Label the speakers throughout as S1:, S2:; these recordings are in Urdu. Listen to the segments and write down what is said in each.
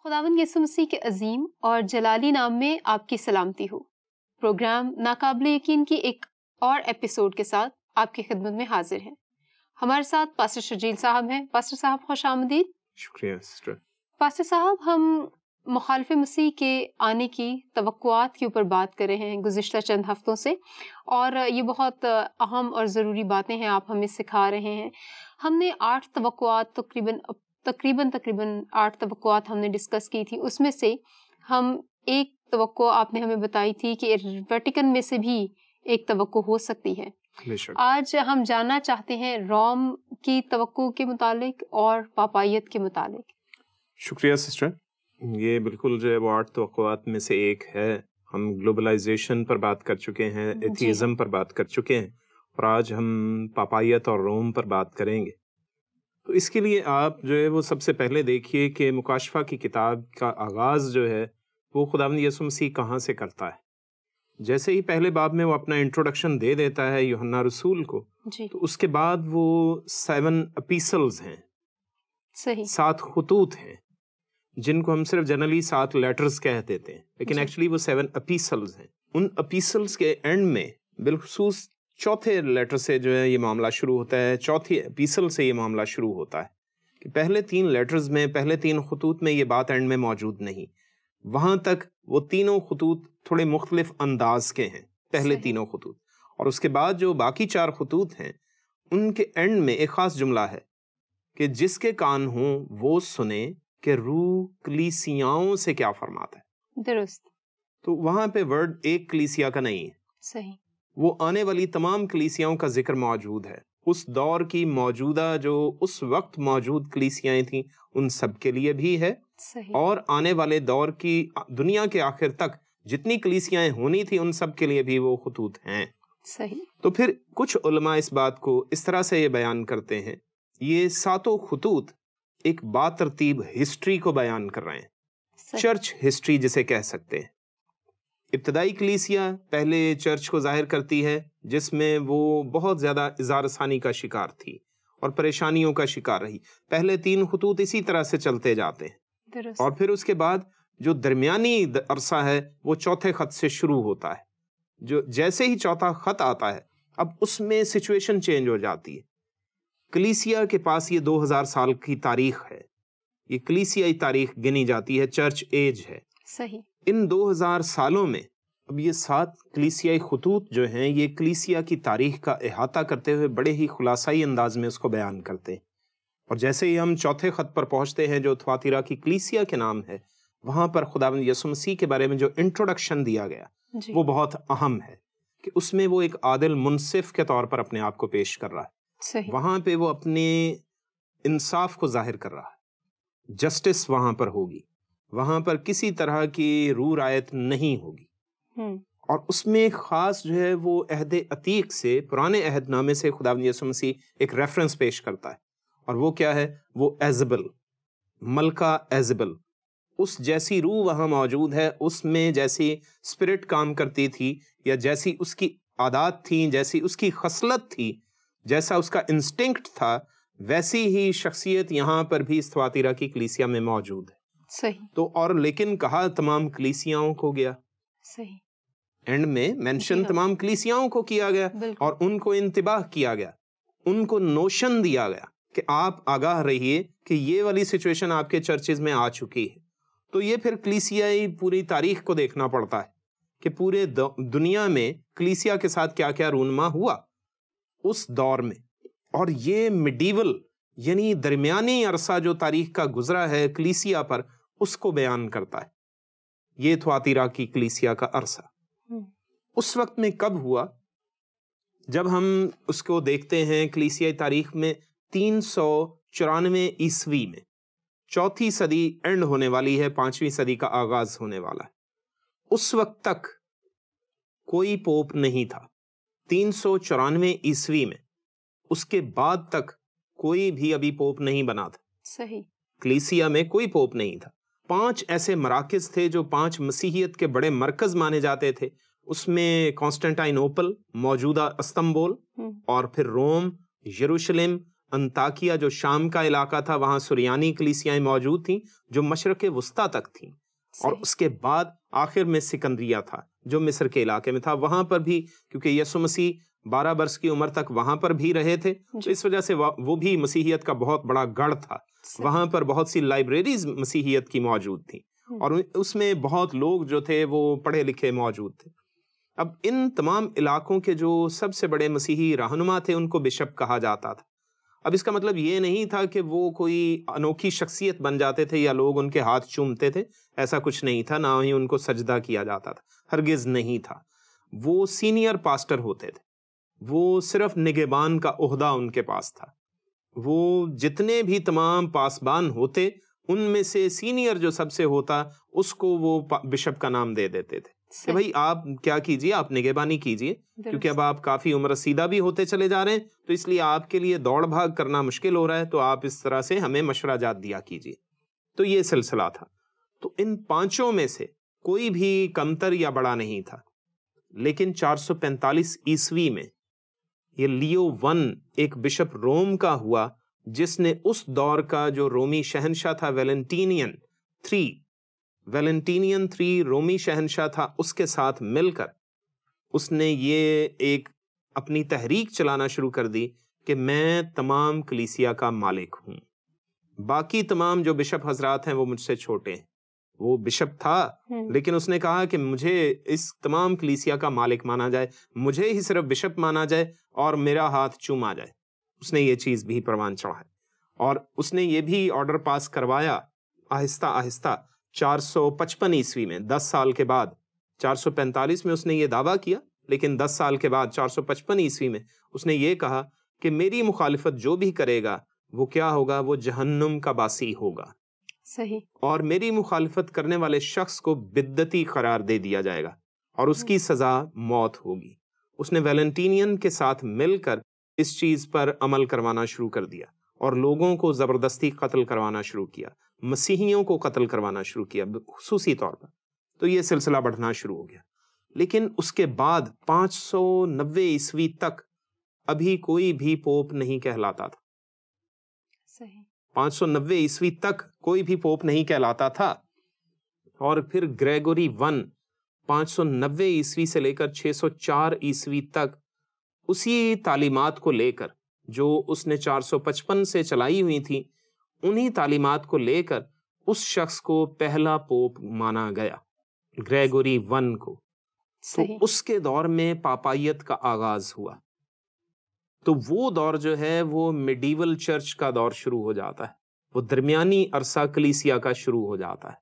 S1: خداوند یسوع مسیح کے عظیم اور جلالی نام میں آپ کی سلامتی ہو۔ پروگرام ناقابل یقین کی ایک اور ایپیسوڈ کے ساتھ آپ کی خدمت میں حاضر ہیں۔ ہمارے ساتھ پاسٹر شرجیل صاحب ہیں۔ پاسٹر صاحب خوش آمدید۔
S2: شکریہ سسٹر۔
S1: پاسٹر صاحب، ہم مخالف مسیح کے آنے کی توقعات کے اوپر بات کر رہے ہیں گزشتہ چند ہفتوں سے، اور یہ بہت اہم اور ضروری باتیں ہیں، آپ ہمیں سکھا رہے ہیں۔ ہم نے 8 توقعات تقریباً 8 توقعات ہم نے ڈسکس کی تھی۔ اس میں سے ہم ایک توقع آپ نے ہمیں بتائی تھی کہ ویٹیکن میں سے بھی ایک توقع ہو سکتی ہے۔ آج ہم جاننا چاہتے ہیں روم کی توقع کے متعلق اور پاپائیت کے متعلق۔
S2: شکریہ سسٹر۔ یہ بالکل جو ہے وہ 8 توقعات میں سے ایک ہے۔ ہم گلوبلائزیشن پر بات کر چکے ہیں، ایتھیزم پر بات کر چکے ہیں، اور آج ہم پاپائیت اور روم پر بات کریں گے۔ تو اس کے لیے آپ جو ہے وہ سب سے پہلے دیکھیے کہ مکاشفہ کی کتاب کا آغاز جو ہے وہ خداوند یسوع مسیح کہاں سے کرتا ہے۔ جیسے ہی پہلے باب میں وہ اپنا انٹروڈکشن دے دیتا ہے یوحنا رسول کو، تو اس کے بعد وہ 7 اپیسلز ہیں، 7 خطوط ہیں، جن کو ہم صرف جنرلی 7 لیٹرز کہہ دیتے ہیں، لیکن ایکچولی وہ 7 اپیسلز ہیں۔ ان اپیسلز کے اینڈ میں بالخصوص چوتھے لیٹر سے جو ہے یہ معاملہ شروع ہوتا ہے، چوتھی اپیسل سے یہ معاملہ شروع ہوتا ہے کہ پہلے 3 لیٹرز میں، پہلے 3 خطوط میں یہ بات اینڈ میں موجود نہیں۔ وہاں تک وہ تینوں خطوط تھوڑے مختلف انداز کے ہیں، پہلے تینوں خطوط، اور اس کے بعد جو باقی 4 خطوط ہیں ان کے اینڈ میں ایک خاص جملہ ہے کہ جس کے کان ہوں وہ سنے کہ روح کلیسیاؤں سے کیا فرماتا ہے۔ درست۔ تو وہاں پہ ورڈ ایک کلیسیا کا نہیں ہے،
S1: صحیح،
S2: وہ آنے والی تمام کلیسیاؤں کا ذکر موجود ہے۔ اس دور کی موجودہ جو اس وقت موجود کلیسیائیں تھیں ان سب کے لیے بھی ہے، اور آنے والے دور کی دنیا کے آخر تک جتنی کلیسیائیں ہونی تھی ان سب کے لیے بھی وہ خطوط ہیں۔
S1: صحیح۔
S2: تو پھر کچھ علماء اس بات کو اس طرح سے یہ بیان کرتے ہیں، یہ 7 خطوط ایک باترتیب ہسٹری کو بیان کر رہے ہیں، چرچ ہسٹری جسے کہہ سکتے ہیں۔ ابتدائی کلیسیا پہلے چرچ کو ظاہر کرتی ہے جس میں وہ بہت زیادہ اظہار ثانی کا شکار تھی اور پریشانیوں کا شکار رہی۔ پہلے 3 خطوط اسی طرح سے چلتے جاتے ہیں، اور پھر اس کے بعد جو درمیانی عرصہ ہے وہ چوتھے خط سے شروع ہوتا ہے۔ جو جیسے ہی چوتھا خط آتا ہے اب اس میں سچویشن چینج ہو جاتی ہے۔ کلیسیا کے پاس یہ 2000 سال کی تاریخ ہے، یہ کلیسیائی تاریخ گنی جاتی ہے، چرچ ایج ہے۔
S1: صحیح۔
S2: ان 2000 سالوں میں اب یہ 7 کلیسیائی خطوط جو ہیں یہ کلیسیا کی تاریخ کا احاطہ کرتے ہوئے بڑے ہی خلاصائی انداز میں اس کو بیان کرتے ہیں۔ اور جیسے ہی ہم چوتھے خط پر پہنچتے ہیں جو تھواتیرا کی کلیسیا کے نام ہے، وہاں پر خداوند یسوع مسیح کے بارے میں جو انٹروڈکشن دیا گیا وہ بہت اہم ہے کہ اس میں وہ ایک عادل منصف کے طور پر اپنے آپ کو پیش کر رہا ہے۔ وہاں پہ وہ اپنے انصاف کو ظاہر کر رہا ہے، جسٹس وہاں پر ہوگی، وہاں پر کسی طرح کی رو رعایت نہیں ہوگی۔ اور اس میں ایک خاص جو ہے وہ عہد عتیق سے، پرانے عہد نامے سے خداوند یسوع مسیح ایک ریفرنس پیش کرتا ہے، اور وہ کیا ہے؟ وہ ایزبل، ملکہ ایزبل، اس جیسی روح وہاں موجود ہے، اس میں جیسی اسپرٹ کام کرتی تھی، یا جیسی اس کی عادات تھیں، جیسی اس کی خصلت تھی، جیسا اس کا انسٹنکٹ تھا، ویسی ہی شخصیت یہاں پر بھی اس تھواتیرا کی کلیسیا میں موجود ہے۔
S1: صحیح۔
S2: تو اور لیکن کہا تمام کلیسیاؤں کو گیا،
S1: صحیح،
S2: اینڈ میں مینشن تمام کلیسیاؤں کو کیا گیا، اور ان کو انتباہ کیا گیا، ان کو نوشن دیا گیا کہ آپ آگاہ رہیے کہ یہ والی سچویشن آپ کے چرچز میں آ چکی ہے۔ تو یہ پھر کلیسیائی پوری تاریخ کو دیکھنا پڑتا ہے کہ پورے دنیا میں کلیسیا کے ساتھ کیا کیا رونما ہوا اس دور میں، اور یہ میڈیول یعنی درمیانی عرصہ جو تاریخ کا گزرا ہے کلیسیا پر، اس کو بیان کرتا ہے۔ یہ تھواتیرا کی کلیسیا کا عرصہ اس وقت میں کب ہوا؟ جب ہم اس کو دیکھتے ہیں کلیسیائی تاریخ میں 394 عیسوی میں، 4تھی صدی اینڈ ہونے والی ہے، 5ویں صدی کا آغاز ہونے والا ہے۔ اس وقت تک کوئی پوپ نہیں تھا۔ 394 عیسوی میں، اس کے بعد تک کوئی بھی ابھی پوپ نہیں بنا تھا۔
S1: صحیح۔
S2: کلیسیا میں کوئی پوپ نہیں تھا۔ 5 ایسے مراکز تھے جو 5 مسیحیت کے بڑے مرکز مانے جاتے تھے۔ اس میں کانسٹنٹائنوپل، موجودہ استنبول، اور پھر روم، یروشلم، انطاکیہ جو شام کا علاقہ تھا وہاں سریانی کلیسیائیں موجود تھیں جو مشرق وسطیٰ تک تھیں، اور اس کے بعد آخر میں سکندریہ تھا جو مصر کے علاقے میں تھا. وہاں پر بھی کیونکہ یسوع مسیح 12 برس کی عمر تک وہاں پر بھی رہے تھے، تو اس وجہ سے وہ بھی مسیحیت کا بہت بڑا گڑھ تھا. وہاں پر بہت سی لائبریریز مسیحیت کی موجود تھیں اور اس میں بہت لوگ جو تھے وہ پڑھے لکھے موجود تھے. اب ان تمام علاقوں کے جو سب سے بڑے مسیحی رہنما تھے ان کو بشپ کہا جاتا تھا. اب اس کا مطلب یہ نہیں تھا کہ وہ کوئی انوکھی شخصیت بن جاتے تھے یا لوگ ان کے ہاتھ چومتے تھے، ایسا کچھ نہیں تھا، نہ ہی ان کو سجدہ کیا جاتا تھا، ہرگز نہیں تھا. وہ سینئر پاسٹر ہوتے تھے، وہ صرف نگہبان کا عہدہ ان کے پاس تھا. وہ جتنے بھی تمام پاسبان ہوتے ان میں سے سینئر جو سب سے ہوتا اس کو وہ بشپ کا نام دے دیتے تھے کہ بھائی آپ کیا کیجئے، آپ نگہبانی کیجئے، کیونکہ اب آپ کافی عمر رسیدہ بھی ہوتے چلے جا رہے ہیں تو اس لیے آپ کے لیے دوڑ بھاگ کرنا مشکل ہو رہا ہے، تو آپ اس طرح سے ہمیں مشورہ جات دیا کیجئے. تو یہ سلسلہ تھا. تو ان پانچوں میں سے کوئی بھی کمتر یا بڑا نہیں تھا. لیکن 445 عیسوی میں یہ لیو ون ایک بشپ روم کا ہوا جس نے اس دور کا جو رومی شہنشاہ تھا ویلنٹینین 3 رومی شہنشاہ تھا، اس کے ساتھ مل کر اس نے یہ ایک اپنی تحریک چلانا شروع کر دی کہ میں تمام کلیسیا کا مالک ہوں. باقی تمام جو بشپ حضرات ہیں وہ مجھ سے چھوٹے ہیں. وہ بشپ تھا لیکن اس نے کہا کہ مجھے اس تمام کلیسیا کا مالک مانا جائے، مجھے ہی صرف بشپ مانا جائے اور میرا ہاتھ چوما جائے. اس نے یہ چیز بھی پروان چڑھائی اور اس نے یہ بھی آرڈر پاس کروایا آہستہ آہستہ 455 عیسوی میں، 10 سال کے بعد. 445 میں اس نے یہ دعویٰ کیا لیکن 10 سال کے بعد 455 عیسوی میں اس نے یہ کہا کہ میری مخالفت جو بھی کرے گا وہ کیا ہوگا، وہ جہنم کا باسی ہوگا.
S1: صحیح.
S2: اور میری مخالفت کرنے والے شخص کو بدعتی قرار دے دیا جائے گا اور اس کی سزا موت ہوگی. اس نے ویلنٹینین کے ساتھ مل کر اس چیز پر عمل کروانا شروع کر دیا اور لوگوں کو زبردستی قتل کروانا شروع کیا، مسیحیوں کو قتل کروانا شروع کیا خصوصی طور پر. تو یہ سلسلہ بڑھنا شروع ہو گیا. لیکن اس کے بعد 590 عیسوی تک ابھی کوئی بھی پوپ نہیں کہلاتا تھا.
S1: صحیح.
S2: 590 عیسوی تک کوئی بھی پوپ نہیں کہلاتا تھا. اور پھر گریگوری 590 عیسوی سے لے کر 604 عیسوی تک اسی تعلیمات کو لے کر جو اس نے 455 سے چلائی ہوئی تھی، انہی تعلیمات کو لے کر اس شخص کو پہلا پوپ مانا گیا، گریگوری 1 کو. تو اس کے دور میں پاپائیت کا آغاز ہوا. تو وہ دور جو ہے وہ میڈیول چرچ کا دور شروع ہو جاتا ہے، وہ درمیانی عرصہ کلیسیا کا شروع ہو جاتا ہے.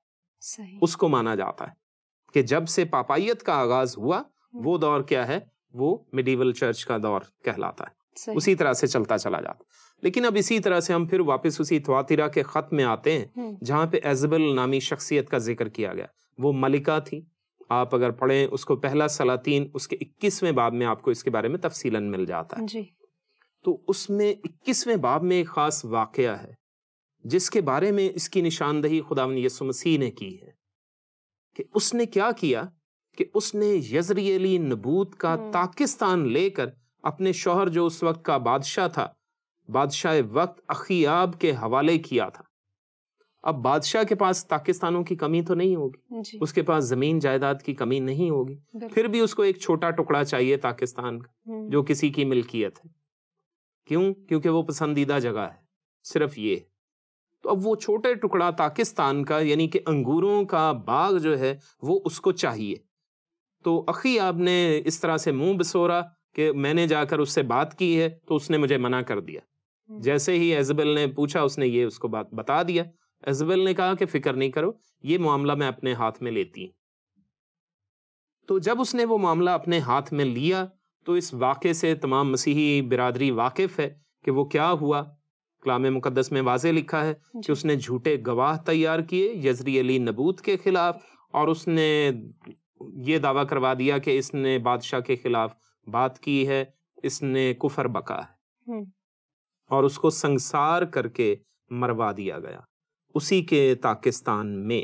S1: صحیح.
S2: اس کو مانا جاتا ہے کہ جب سے پاپائیت کا آغاز ہوا وہ دور کیا ہے، وہ میڈیول چرچ کا دور کہلاتا ہے. اسی طرح سے چلتا چلا جاتا. لیکن اب اسی طرح سے ہم پھر واپس اسی تھواتیرا کے خط میں آتے ہیں جہاں پہ ایزبل نامی شخصیت کا ذکر کیا گیا. وہ ملکہ تھی. آپ اگر پڑھیں اس کو پہلا سلاطین اس کے 21ویں باب میں آپ کو اس کے بارے میں تفصیلاً مل جاتا ہے.
S1: جی.
S2: تو اس میں 21ویں باب میں ایک خاص واقعہ ہے جس کے بارے میں اس کی نشاندہی خداوند یسوع مسیح نے کی ہے کہ اس نے کیا کیا کہ اس نے یزرییلی نبوت کا تاکستان لے کر اپنے شوہر جو اس وقت کا بادشاہ تھا، بادشاہ وقت اخیاب کے حوالے کیا تھا. اب بادشاہ کے پاس تاکستانوں کی کمی تو نہیں ہوگی
S1: جی.
S2: اس کے پاس زمین جائیداد کی کمی نہیں ہوگی، پھر بھی اس کو ایک چھوٹا ٹکڑا چاہیے تاکستان کا جو کسی کی ملکیت ہے. کیوں؟ کیونکہ وہ پسندیدہ جگہ ہے، صرف یہ. تو اب وہ چھوٹے ٹکڑا تاکستان کا یعنی کہ انگوروں کا باغ جو ہے وہ اس کو چاہیے. تو اخیاب نے اس طرح سے منہ بسورا کہ میں نے جا کر اس سے بات کی ہے تو اس نے مجھے منع کر دیا. جیسے ہی ایزبل نے پوچھا اس نے یہ اس کو بات بتا دیا. ایزبل نے کہا کہ فکر نہیں کرو، یہ معاملہ میں اپنے ہاتھ میں لیتی ہوں. تو جب اس نے وہ معاملہ اپنے ہاتھ میں لیا تو اس واقعے سے تمام مسیحی برادری واقف ہے کہ وہ کیا ہوا. کلام مقدس میں واضح لکھا ہے کہ اس نے جھوٹے گواہ تیار کیے یزرییلی نبوت کے خلاف اور اس نے یہ دعویٰ کروا دیا کہ اس نے بادشاہ کے خلاف بات کی ہے، اس نے کفر بکا ہے اور اس کو سنگسار کر کے مروا دیا گیا. اسی کے تاکستان میں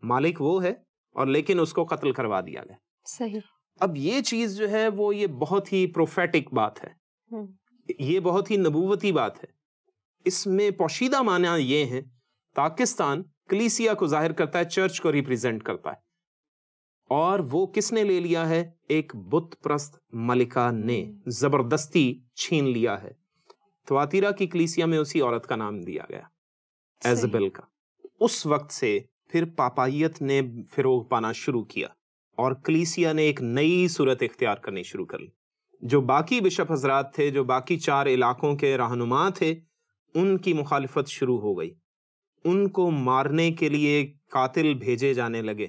S2: مالک وہ ہے اور لیکن اس کو قتل کروا دیا گیا.
S1: صحیح.
S2: اب یہ چیز جو ہے وہ یہ بہت ہی پروفیٹک بات ہے، یہ بہت ہی نبوتی بات ہے اس میں پوشیدہ معنی یہ ہیں، پاکستان کلیسیا کو ظاہر کرتا ہے، چرچ کو ریپریزنٹ کرتا ہے، اور وہ کس نے لے لیا ہے؟ ایک بت پرست ملکہ نے زبردستی چھین لیا ہے۔ تھواتیرا کی کلیسیا میں اسی عورت کا نام دیا گیا، ایزابل کا۔ اس وقت سے پھر پاپائیت نے فروغ پانا شروع کیا اور کلیسیا نے ایک نئی صورت اختیار کرنی شروع کر لی۔ جو باقی بشپ حضرات تھے، جو باقی 4 علاقوں کے رہنما تھے، ان کی مخالفت شروع ہو گئی، ان کو مارنے کے لیے قاتل بھیجے جانے لگے،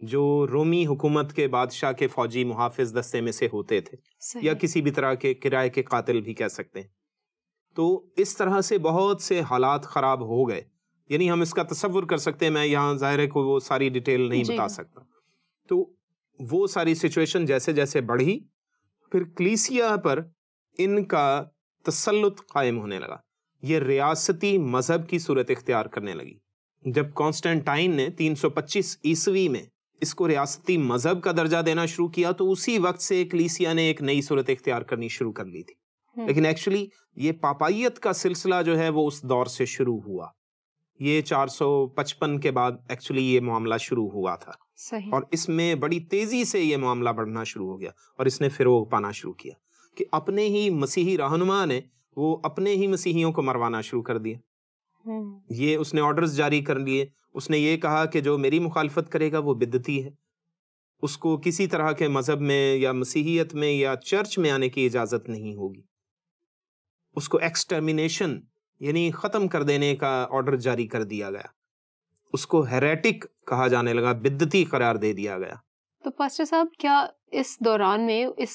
S2: جو رومی حکومت کے بادشاہ کے فوجی محافظ دستے میں سے ہوتے تھے، یا کسی بھی طرح کے کرائے کے قاتل بھی کہہ سکتے ہیں۔ تو اس طرح سے بہت سے حالات خراب ہو گئے، یعنی ہم اس کا تصور کر سکتے ہیں، میں یہاں ظاہر ہے کو وہ ساری ڈیٹیل نہیں بتا سکتا۔ تو وہ ساری سچویشن جیسے جیسے بڑھی، پھر کلیسیا پر ان کا تسلط قائم ہونے لگا، یہ ریاستی مذہب کی صورت اختیار کرنے لگی۔ جب کانسٹینٹائن نے 325 عیسوی میں اس کو ریاستی مذہب کا درجہ دینا شروع کیا، تو اسی وقت سے کلیسیا نے ایک نئی صورت اختیار کرنی شروع کر لی تھی۔ لیکن ایکچولی یہ پاپائیت کا سلسلہ جو ہے وہ اس دور سے شروع ہوا، یہ 455 کے بعد ایکچولی یہ معاملہ شروع ہوا تھا، اور اس میں بڑی تیزی سے یہ معاملہ بڑھنا شروع ہو گیا، اور اس نے فروغ پانا شروع کیا کہ اپنے ہی مسیحی رہنما نے وہ اپنے ہی مسیحیوں کو مروانا شروع کر دیا۔ یہ اس نے آرڈرز جاری کر لیے، اس نے یہ کہا کہ جو میری مخالفت کرے گا وہ بدعتی ہے، اس کو کسی طرح کے مذہب میں یا مسیحیت میں یا چرچ میں آنے کی اجازت نہیں ہوگی۔ اس کو ایکسٹرمینیشن یعنی ختم کر دینے کا آرڈر جاری کر دیا گیا، اس کو ہیریٹک کہا جانے لگا، بدعتی قرار دے دیا گیا۔
S1: تو پاسٹر صاحب، کیا اس دوران میں اس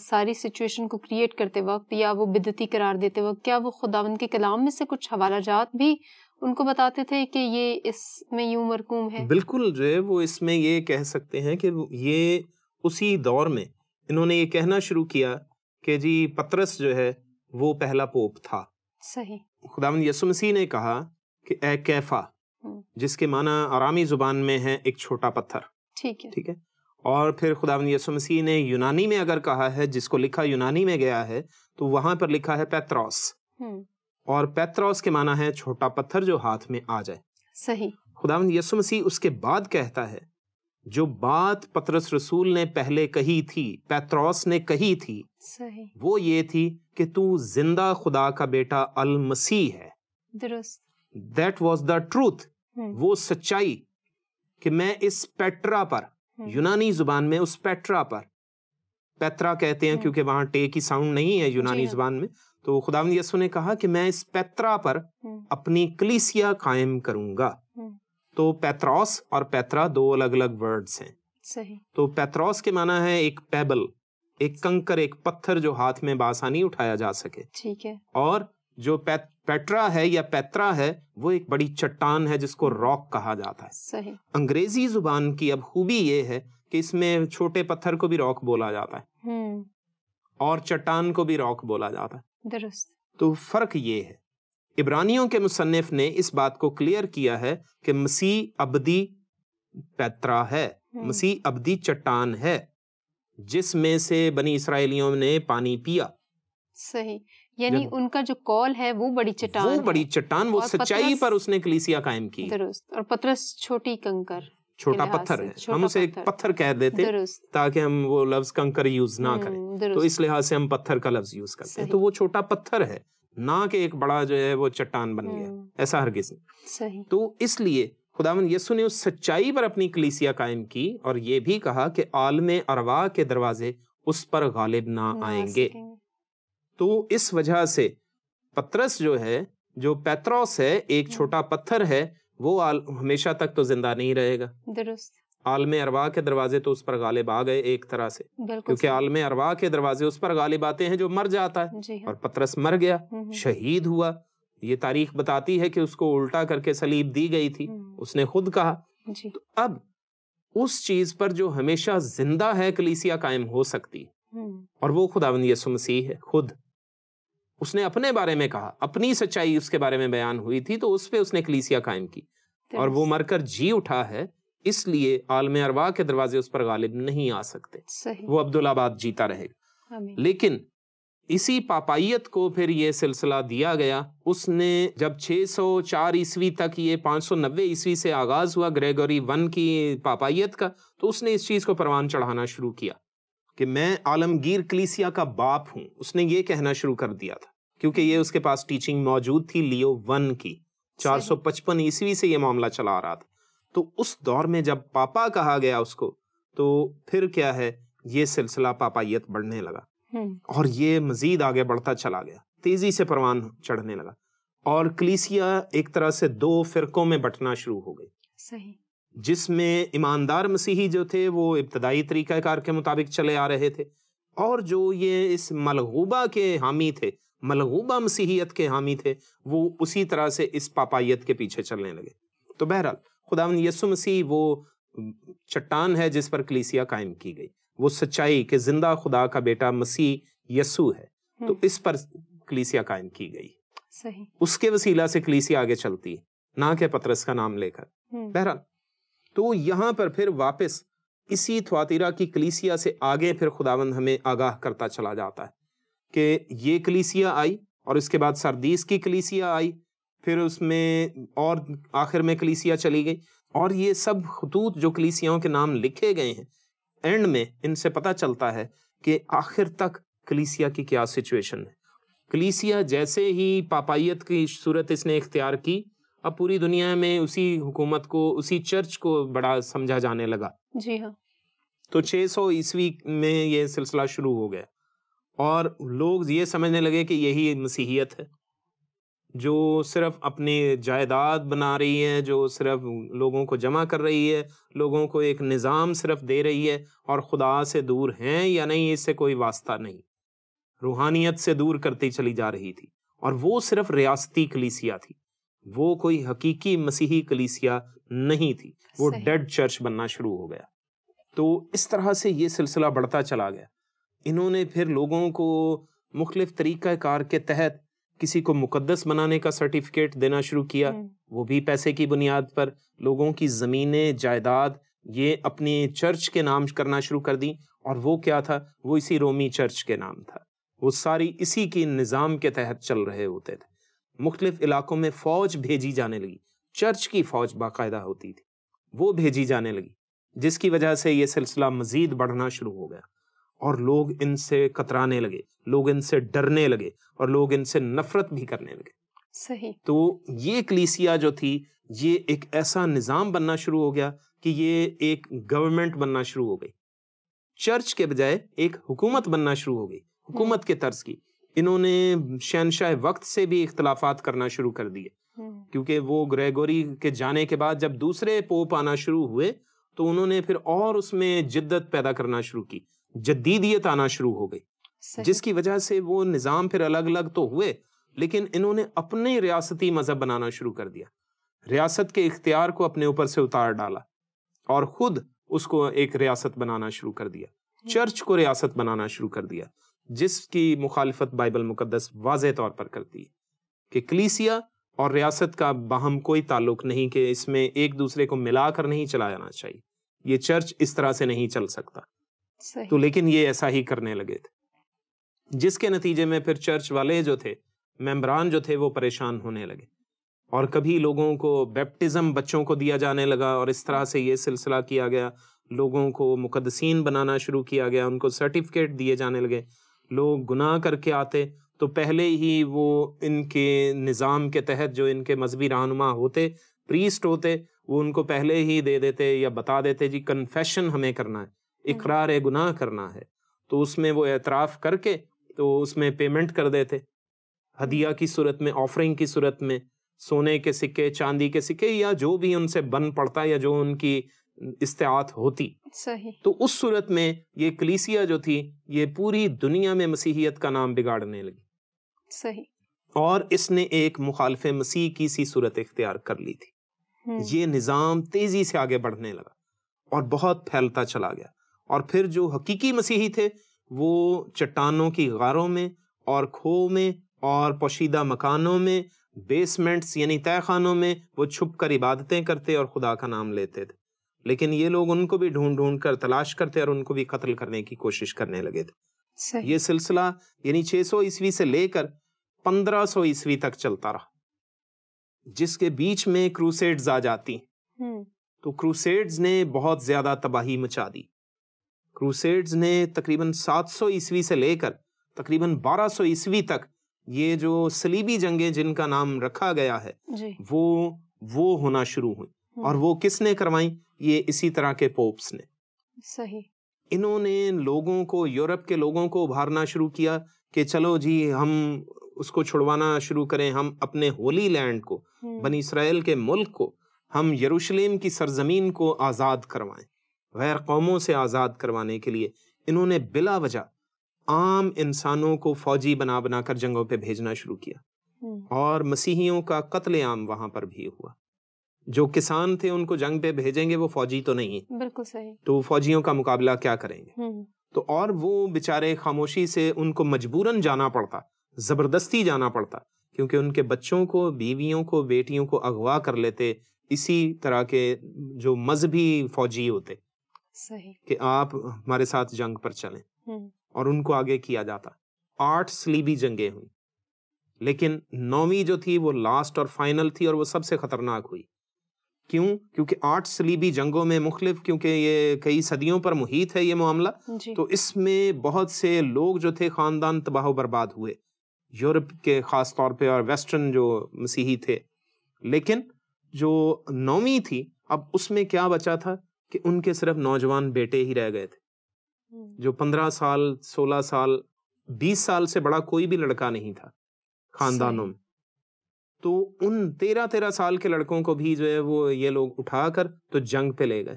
S1: ساری سچویشن کو کریٹ کرتے وقت یا وہ بدعتی قرار دیتے وقت، کیا وہ خداوند کے کلام میں سے کچھ حوالہ جات بھی ان کو بتاتے تھے کہ یہ اس میں یوں مرقوم ہے؟
S2: بالکل، جو ہے وہ اس میں یہ کہہ سکتے ہیں کہ یہ اسی دور میں انہوں نے یہ کہنا شروع کیا کہ جی پطرس جو ہے وہ پہلا پوپ تھا۔
S1: صحیح۔
S2: خداوند یسوع مسیح نے کہا کہ اے کیفا، جس کے معنی آرامی زبان میں ہے ایک چھوٹا پتھر، ٹھیک ہے، اور پھر خداوند یسوع مسیح نے یونانی میں اگر کہا ہے، جس کو لکھا یونانی میں گیا ہے، تو وہاں پر لکھا ہے پیتروس، اور پیتروس کے معنی ہے چھوٹا پتھر جو ہاتھ میں آ جائے۔
S1: صحیح۔
S2: خداوند یسوع مسیح اس کے بعد کہتا ہے جو بات پطرس رسول نے پہلے کہی تھی، پیتروس نے کہی تھی،
S1: صحیح،
S2: وہ یہ تھی کہ تو زندہ خدا کا بیٹا المسیح ہے۔
S1: درست۔
S2: That was the truth، وہ سچائی کہ میں اس پیٹرا پر، یونانی زبان میں اس پیٹرا پر، پیترا کہتے ہیں کیونکہ وہاں ٹے کی ساؤنڈ نہیں ہے یونانی زبان میں، تو خداوند یسوع نے کہا کہ میں اس پیترا پر اپنی کلیسیا قائم کروں گا۔ تو پیتروس اور پیترا 2 الگ الگ ورڈز ہیں۔
S1: صحیح۔
S2: تو پیتروس کے معنی ہے ایک پیبل، ایک کنکر، ایک پتھر جو ہاتھ میں بآسانی اٹھایا جا سکے،
S1: ٹھیک ہے، اور
S2: جو پیٹرا ہے یا پیترا ہے وہ ایک بڑی چٹان ہے جس کو راک کہا جاتا ہے۔
S1: صحیح۔
S2: انگریزی زبان کی اب خوبی یہ ہے کہ اس میں چھوٹے پتھر کو بھی راک بولا جاتا ہے اور چٹان کو بھی راک بولا جاتا ہے۔
S1: درست۔
S2: تو فرق یہ ہے، عبرانیوں کے مصنف نے اس بات کو کلیئر کیا ہے کہ مسیح ابدی پیترا ہے، مسیح ابدی چٹان ہے جس میں سے بنی اسرائیلیوں نے پانی پیا۔
S1: صحیح، یعنی ان کا جو کال ہے وہ بڑی چٹان،
S2: وہ بڑی چٹان، وہ سچائی پر اس نے کلیسیا قائم کی۔
S1: درست۔ اور پطرس چھوٹی کنکر،
S2: چھوٹا پتھر ہے، ہم اسے ایک پتھر کہہ دیتے تاکہ ہم وہ لفظ کنکر یوز نہ کریں، تو اس لحاظ سے ہم پتھر کا لفظ یوز کرتے ہیں۔ تو وہ چھوٹا پتھر ہے، نہ کہ ایک بڑا جو ہے وہ چٹان بن گیا، ایسا ہرگز نہیں۔
S1: صحیح۔
S2: تو اس لیے خداوند یسوع نے اس سچائی پر اپنی کلیسیا قائم کی اور یہ بھی کہا کہ عالم ارواح کے دروازے اس پر غالب نہ آئیں گے۔ تو اس وجہ سے پطرس جو ہے، جو پیتروس ہے، ایک چھوٹا پتھر ہے، وہ ہمیشہ تک تو زندہ نہیں رہے گا۔
S1: درست۔
S2: عالم ارواح کے دروازے تو اس پر غالب آ گئے ایک طرح سے، کیونکہ عالم ارواح کے دروازے اس پر غالب آتے ہیں جو مر جاتا ہے، اور پطرس مر گیا، شہید ہوا۔ یہ تاریخ بتاتی ہے کہ اس کو الٹا کر کے صلیب دی گئی تھی، اس نے خود کہا۔ تو اب اس چیز پر جو ہمیشہ زندہ ہے کلیسیا قائم ہو سکتی، اور وہ خداوند یسوع مسیح ہے خود۔ اس نے اپنے بارے میں کہا، اپنی سچائی اس کے بارے میں بیان ہوئی تھی، تو اس پہ اس نے کلیسیا قائم کی، اور وہ مر کر جی اٹھا ہے، اس لیے عالم ارواح کے دروازے اس پر غالب نہیں آ سکتے، وہ عبدالآباد جیتا رہے گا۔ لیکن اسی پاپائیت کو پھر یہ سلسلہ دیا گیا. اس نے جب 604 عیسوی تک، یہ 590 عیسوی سے آغاز ہوا گریگوری 1 کی پاپائیت کا، تو اس نے اس چیز کو پروان چڑھانا شروع کیا کہ میں عالمگیر کلیسیا کا باپ ہوں. اس نے یہ کہنا شروع کر دیا تھا کیونکہ یہ اس کے پاس ٹیچنگ موجود تھی لیو 1 کی. 455 عیسوی سے یہ معاملہ چلا آ رہا تھا. تو اس دور میں جب پاپا کہا گیا اس کو، تو پھر کیا ہے، یہ سلسلہ پاپائیت بڑھنے لگا اور یہ مزید آگے بڑھتا چلا گیا، تیزی سے پروان چڑھنے لگا، اور کلیسیا ایک طرح سے 2 فرقوں میں بٹنا شروع ہو گئی.
S1: صحیح.
S2: جس میں ایماندار مسیحی جو تھے وہ ابتدائی طریقہ کار کے مطابق چلے آ رہے تھے، اور جو یہ اس ملغوبہ کے حامی تھے، ملغوبہ مسیحیت کے حامی تھے، وہ اسی طرح سے اس پاپائیت کے پیچھے چلنے لگے. تو بہرحال خداوند یسوع مسیح وہ چٹان ہے جس پر کلیسیا قائم کی گئی، وہ سچائی کہ زندہ خدا کا بیٹا مسیح یسوع ہے، تو اس پر کلیسیا قائم کی گئی.
S1: صحیح.
S2: اس کے وسیلہ سے کلیسیا آگے چلتی ہے، نہ کہ پطرس کا نام لے کر. بہرحال تو یہاں پر پھر واپس اسی تھواتیرا کی کلیسیا سے آگے پھر خداوند ہمیں آگاہ کرتا چلا جاتا ہے کہ یہ کلیسیا آئی، اور اس کے بعد سردیس کی کلیسیا آئی، پھر اس میں اور آخر میں کلیسیا چلی گئی. اور یہ سب خطوط جو کلیسیاؤں کے نام لکھے گئے ہیں، اینڈ میں ان سے پتہ چلتا ہے کہ آخر تک کلیسیا کی کیا سچویشن ہے. کلیسیا جیسے ہی پاپائیت کی صورت اس نے اختیار کی، اب پوری دنیا میں اسی حکومت کو، اسی چرچ کو بڑا سمجھا جانے لگا.
S1: جی ہاں.
S2: تو 600 عیسوی میں یہ سلسلہ شروع ہو گیا، اور لوگ یہ سمجھنے لگے کہ یہی مسیحیت ہے، جو صرف اپنی جائیداد بنا رہی ہے، جو صرف لوگوں کو جمع کر رہی ہے، لوگوں کو ایک نظام صرف دے رہی ہے، اور خدا سے دور ہیں یا نہیں اس سے کوئی واسطہ نہیں، روحانیت سے دور کرتی چلی جا رہی تھی. اور وہ صرف ریاستی کلیسیا تھی، وہ کوئی حقیقی مسیحی کلیسیا نہیں تھی، وہ ڈیڈ چرچ بننا شروع ہو گیا. تو اس طرح سے یہ سلسلہ بڑھتا چلا گیا. انہوں نے پھر لوگوں کو مختلف طریقہ کار کے تحت کسی کو مقدس بنانے کا سرٹیفکیٹ دینا شروع کیا، وہ بھی پیسے کی بنیاد پر. لوگوں کی زمینیں، جائیداد یہ اپنی چرچ کے نام کرنا شروع کر دی، اور وہ کیا تھا، وہ اسی رومی چرچ کے نام تھا. وہ ساری اسی کی نظام کے تحت چل رہے ہوتے تھے. مختلف علاقوں میں فوج بھیجی جانے لگی، چرچ کی فوج باقاعدہ ہوتی تھی، وہ بھیجی جانے لگی، جس کی وجہ سے یہ سلسلہ مزید بڑھنا شروع ہو گیا، اور لوگ ان سے کترانے لگے، لوگ ان سے ڈرنے لگے، اور لوگ ان سے نفرت بھی کرنے لگے.
S1: صحیح.
S2: تو یہ کلیسیا جو تھی، یہ ایک ایسا نظام بننا شروع ہو گیا کہ یہ ایک گورنمنٹ بننا شروع ہو گئی، چرچ کے بجائے ایک حکومت بننا شروع ہو گئی، حکومت کے طرز کی. انہوں نے شہنشاہ وقت سے بھی اختلافات کرنا شروع کر دیے، کیونکہ وہ گریگوری کے جانے کے بعد جب دوسرے پوپ آنا شروع ہوئے، تو انہوں نے پھر اور اس میں جدت پیدا کرنا شروع کی، جدیدیت آنا شروع ہو گئی، جس کی وجہ سے وہ نظام پھر الگ الگ تو ہوئے، لیکن انہوں نے اپنے ریاستی مذہب بنانا شروع کر دیا، ریاست کے اختیار کو اپنے اوپر سے اتار ڈالا، اور خود اس کو ایک ریاست بنانا شروع کر دیا، چرچ کو ریاست بنانا شروع کر دیا، جس کی مخالفت بائبل مقدس واضح طور پر کرتی ہے کہ کلیسیا اور ریاست کا باہم کوئی تعلق نہیں، کہ اس میں ایک دوسرے کو ملا کر نہیں چلانا چاہیے، یہ چرچ اس طرح سے نہیں چل سکتا. تو لیکن یہ ایسا ہی کرنے لگے تھے، جس کے نتیجے میں پھر چرچ والے جو تھے، ممبران جو تھے، وہ پریشان ہونے لگے، اور کبھی لوگوں کو بیپٹزم بچوں کو دیا جانے لگا، اور اس طرح سے یہ سلسلہ کیا گیا، لوگوں کو مقدسین بنانا شروع کیا گیا، ان کو سرٹیفکیٹ دیے جانے لگے. لوگ گناہ کر کے آتے تو پہلے ہی وہ ان کے نظام کے تحت جو ان کے مذہبی رہنما ہوتے، پریسٹ ہوتے، وہ ان کو پہلے ہی دے دیتے یا بتا دیتے، جی کنفیشن ہمیں کرنا ہے، اقرار گناہ کرنا ہے. تو اس میں وہ اعتراف کر کے تو اس میں پیمنٹ کر دیتے، ہدیہ کی صورت میں، آفرنگ کی صورت میں، سونے کے سکے، چاندی کے سکے، یا جو بھی ان سے بن پڑتا یا جو ان کی استطاعت ہوتی.
S1: صحیح.
S2: تو اس صورت میں یہ کلیسیا جو تھی، یہ پوری دنیا میں مسیحیت کا نام بگاڑنے لگی.
S1: صحیح.
S2: اور اس نے ایک مخالف مسیح کی سی صورت اختیار کر لی تھی. یہ نظام تیزی سے آگے بڑھنے لگا اور بہت پھیلتا چلا گیا. اور پھر جو حقیقی مسیحی تھے، وہ چٹانوں کی غاروں میں اور کھو میں اور پوشیدہ مکانوں میں، بیسمنٹس یعنی تہہ خانوں میں، وہ چھپ کر عبادتیں کرتے اور خدا کا نام لیتے تھے. لیکن یہ لوگ ان کو بھی ڈھونڈ ڈھونڈ کر تلاش کرتے اور ان کو بھی قتل کرنے کی کوشش کرنے لگے تھے. یہ سلسلہ یعنی 600 عیسوی سے لے کر 1500 عیسوی تک چلتا رہا، جس کے بیچ میں کروسیڈز آ جاتی، تو کروسیڈز نے بہت زیادہ تباہی مچا دی۔ کروسیڈز نے تقریباً 700 عیسوی سے لے کر تقریباً 1200 عیسوی تک یہ جو صلیبی جنگیں جن کا نام رکھا گیا ہے وہ ہونا شروع ہوئی، اور وہ کس نے کروائیں؟ یہ اسی طرح کے پوپس نے۔
S1: صحیح۔
S2: انہوں نے لوگوں کو، یورپ کے لوگوں کو ابھارنا شروع کیا کہ چلو جی ہم اس کو چھڑوانا شروع کریں، ہم اپنے ہولی لینڈ کو، بنی اسرائیل کے ملک کو، ہم یروشلم کی سرزمین کو آزاد کروائیں۔ غیر قوموں سے آزاد کروانے کے لیے انہوں نے بلا وجہ عام انسانوں کو فوجی بنا بنا کر جنگوں پہ بھیجنا شروع کیا، اور مسیحیوں کا قتل عام وہاں پر بھی ہوا۔ جو کسان تھے ان کو جنگ پہ بھیجیں گے، وہ فوجی تو نہیں،
S1: بالکل صحیح، تو
S2: فوجیوں کا مقابلہ کیا کریں گے؟ تو اور وہ بیچارے خاموشی سے، ان کو مجبوراً جانا پڑتا، زبردستی جانا پڑتا، کیونکہ ان کے بچوں کو، بیویوں کو، بیٹیوں کو اغوا کر لیتے اسی طرح کے جو مذہبی فوجی ہوتے،
S1: صحیح، کہ
S2: آپ ہمارے ساتھ جنگ پر چلیں، اور ان کو آگے کیا جاتا۔ 8 صلیبی جنگیں ہوئی، لیکن 9ویں جو تھی وہ لاسٹ اور فائنل تھی، اور وہ سب سے خطرناک ہوئی۔ کیوں؟ کیونکہ 8 صلیبی جنگوں میں مختلف، کیونکہ یہ کئی صدیوں پر محیط ہے یہ معاملہ، تو اس میں بہت سے لوگ جو تھے، خاندان تباہ و برباد ہوئے، یورپ کے خاص طور پہ، اور ویسٹرن جو مسیحی تھے۔ لیکن جو 9ویں تھی، اب اس میں کیا بچا تھا کہ ان کے صرف نوجوان بیٹے ہی رہ گئے تھے، جو 15 سال 16 سال 20 سال سے بڑا کوئی بھی لڑکا نہیں تھا خاندانوں میں۔ تو ان 13 سال کے لڑکوں کو بھی جو ہے وہ یہ لوگ اٹھا کر تو جنگ پہ لے گئے۔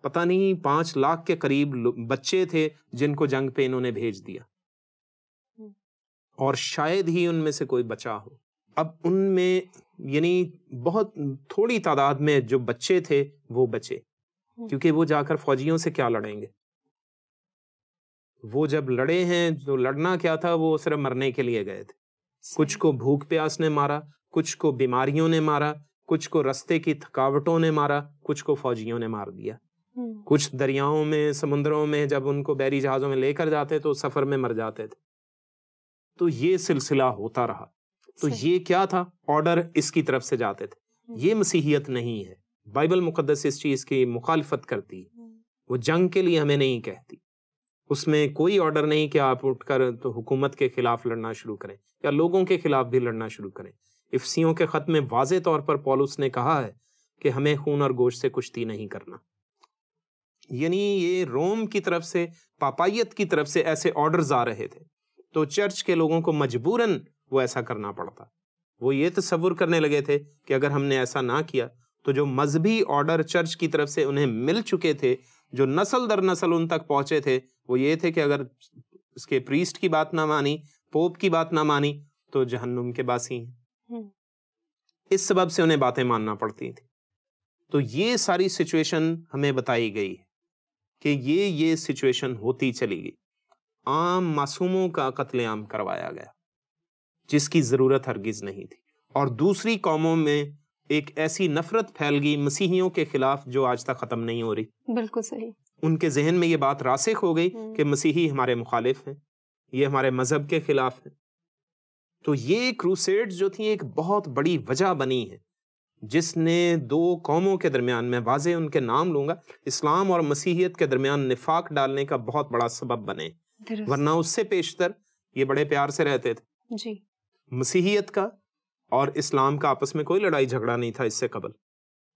S2: پتہ نہیں 5 لاکھ کے قریب بچے تھے جن کو جنگ پہ انہوں نے بھیج دیا، اور شاید ہی ان میں سے کوئی بچا ہو۔ اب ان میں یعنی بہت تھوڑی تعداد میں جو بچے تھے وہ بچے، کیونکہ وہ جا کر فوجیوں سے کیا لڑیں گے؟ وہ جب لڑے ہیں تو لڑنا کیا تھا، وہ صرف مرنے کے لیے گئے تھے۔ کچھ کو بھوک پیاس نے مارا، کچھ کو بیماریوں نے مارا، کچھ کو رستے کی تھکاوٹوں نے مارا، کچھ کو فوجیوں نے مار دیا۔ کچھ دریاؤں میں، سمندروں میں جب ان کو بحری جہازوں میں لے کر جاتے تو سفر میں مر جاتے تھے۔ تو یہ سلسلہ ہوتا رہا۔ تو یہ کیا تھا؟ آرڈر اس کی طرف سے جاتے تھے۔ یہ مسیحیت نہیں ہے۔ بائبل مقدس اس چیز کی مخالفت کرتی ہے، وہ جنگ کے لیے ہمیں نہیں کہتی۔ اس میں کوئی آرڈر نہیں کہ آپ اٹھ کر تو حکومت کے خلاف لڑنا شروع کریں یا لوگوں کے خلاف بھی لڑنا شروع کریں۔ افسیوں کے خط میں واضح طور پر پولس نے کہا ہے کہ ہمیں خون اور گوشت سے کشتی نہیں کرنا۔ یعنی یہ روم کی طرف سے، پاپائیت کی طرف سے ایسے آرڈرز آ رہے تھے، تو چرچ کے لوگوں کو مجبوراً وہ ایسا کرنا پڑتا۔ وہ یہ تصور کرنے لگے تھے کہ اگر ہم نے ایسا نہ کیا تو جو مذہبی آرڈر چرچ کی طرف سے انہیں مل چکے تھے، جو نسل در نسل ان تک پہنچے تھے، وہ یہ تھے کہ اگر اس کے پریسٹ کی بات نہ مانی، پوپ کی بات نہ مانی، تو جہنم کے باسی ہیں۔ اس سبب سے انہیں باتیں ماننا پڑتی تھی۔ تو یہ ساری سچویشن ہمیں بتائی گئی ہے کہ یہ سچویشن ہوتی چلی گئی۔ عام معصوموں کا قتل عام کروایا گیا جس کی ضرورت ہرگز نہیں تھی، اور دوسری قوموں میں ایک ایسی نفرت پھیل گئی مسیحیوں کے خلاف جو آج تک ختم نہیں ہو رہی۔
S1: بالکل صحیح۔
S2: ان کے ذہن میں یہ بات راسخ ہو گئی کہ مسیحی ہمارے مخالف ہیں، یہ ہمارے مذہب کے خلاف ہیں۔ تو یہ کروسیڈ جو تھی ایک بہت بڑی وجہ بنی ہے جس نے 2 قوموں کے درمیان، میں واضح ان کے نام لوں گا، اسلام اور مسیحیت کے درمیان نفاق ڈالنے کا بہت بڑا سبب بنے۔ ورنہ اس سے پیشتر یہ بڑے پیار سے رہتے تھے۔
S1: جی،
S2: مسیحیت کا اور اسلام کا آپس میں کوئی لڑائی جھگڑا نہیں تھا اس سے قبل،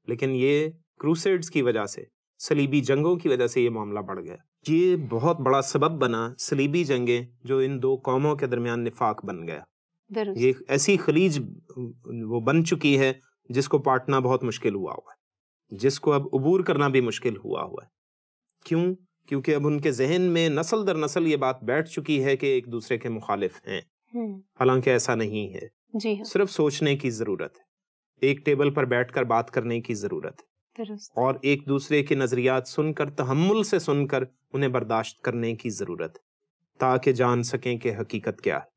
S2: لیکن یہ کروسیڈز کی وجہ سے، صلیبی جنگوں کی وجہ سے یہ معاملہ بڑھ گیا۔ یہ بہت بڑا سبب بنا، صلیبی جنگیں، جو ان 2 قوموں کے درمیان نفاق بن گیا۔ یہ ایسی خلیج وہ بن چکی ہے جس کو پاٹنا بہت مشکل ہوا ہوا ہے، جس کو اب عبور کرنا بھی مشکل ہوا ہوا ہے۔ کیوں؟ کیونکہ اب ان کے ذہن میں نسل در نسل یہ بات بیٹھ چکی ہے کہ ایک دوسرے کے مخالف ہیں، حالانکہ ایسا نہیں ہے۔
S1: جی،
S2: صرف سوچنے کی ضرورت ہے، ایک ٹیبل پر بیٹھ کر بات کرنے کی ضرورت ہے، اور ایک دوسرے کے نظریات سن کر، تحمل سے سن کر انہیں برداشت کرنے کی ضرورت ہے، تاکہ جان سکیں کہ حقیقت کیا ہے۔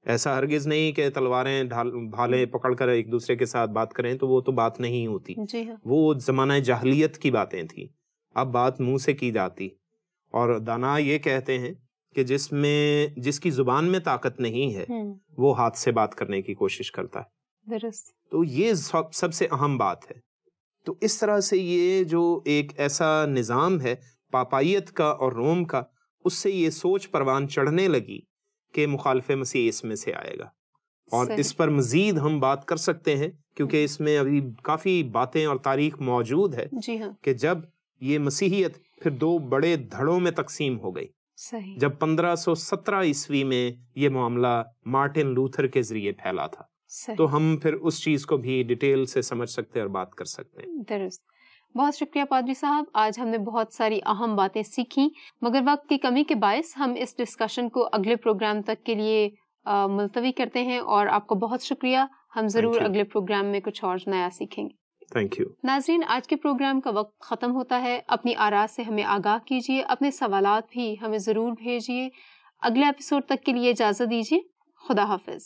S2: ایسا ہرگز نہیں کہ تلواریں بھالے پکڑ کر ایک دوسرے کے ساتھ بات کریں، تو وہ تو بات نہیں ہوتی۔ وہ زمانہ جاہلیت کی باتیں تھیں، اب بات منہ سے کی جاتی، اور دانا یہ کہتے ہیں کہ جس کی زبان میں طاقت نہیں ہے وہ ہاتھ سے بات کرنے کی کوشش کرتا ہے.
S1: درست.
S2: تو یہ سب سے اہم بات ہے. تو اس طرح سے یہ جو ایک ایسا نظام ہے پاپائیت کا اور روم کا، اس سے یہ سوچ پروان چڑھنے لگی کہ مخالف مسیح اس میں سے آئے گا. اور اس پر مزید ہم بات کر سکتے ہیں کیونکہ اس میں ابھی کافی باتیں اور تاریخ موجود ہے.
S1: جی ہاں.
S2: کہ جب یہ مسیحیت پھر 2 بڑے دھڑوں میں تقسیم ہو گئی.
S1: صحیح.
S2: جب 1517 عیسوی میں یہ معاملہ مارٹن لوتھر کے ذریعے پھیلا تھا.
S1: صحیح.
S2: تو ہم پھر اس چیز کو بھی ڈیٹیل سے سمجھ سکتے ہیں اور بات کر سکتے ہیں.
S1: درست. بہت شکریہ پادری صاحب، آج ہم نے بہت ساری اہم باتیں سیکھی، مگر وقت کی کمی کے باعث ہم اس ڈسکشن کو اگلے پروگرام تک کے لیے ملتوی کرتے ہیں، اور آپ کو بہت شکریہ. ہم ضرور اگلے پروگرام میں کچھ اور نیا سیکھیں گے.
S2: Thank you.
S1: ناظرین، آج کے پروگرام کا وقت ختم ہوتا ہے. اپنی آراء سے ہمیں آگاہ کیجیے، اپنے سوالات بھی ہمیں ضرور بھیجیے. اگلے ایپیسوڈ تک کے لیے اجازت دیجیے. خدا حافظ.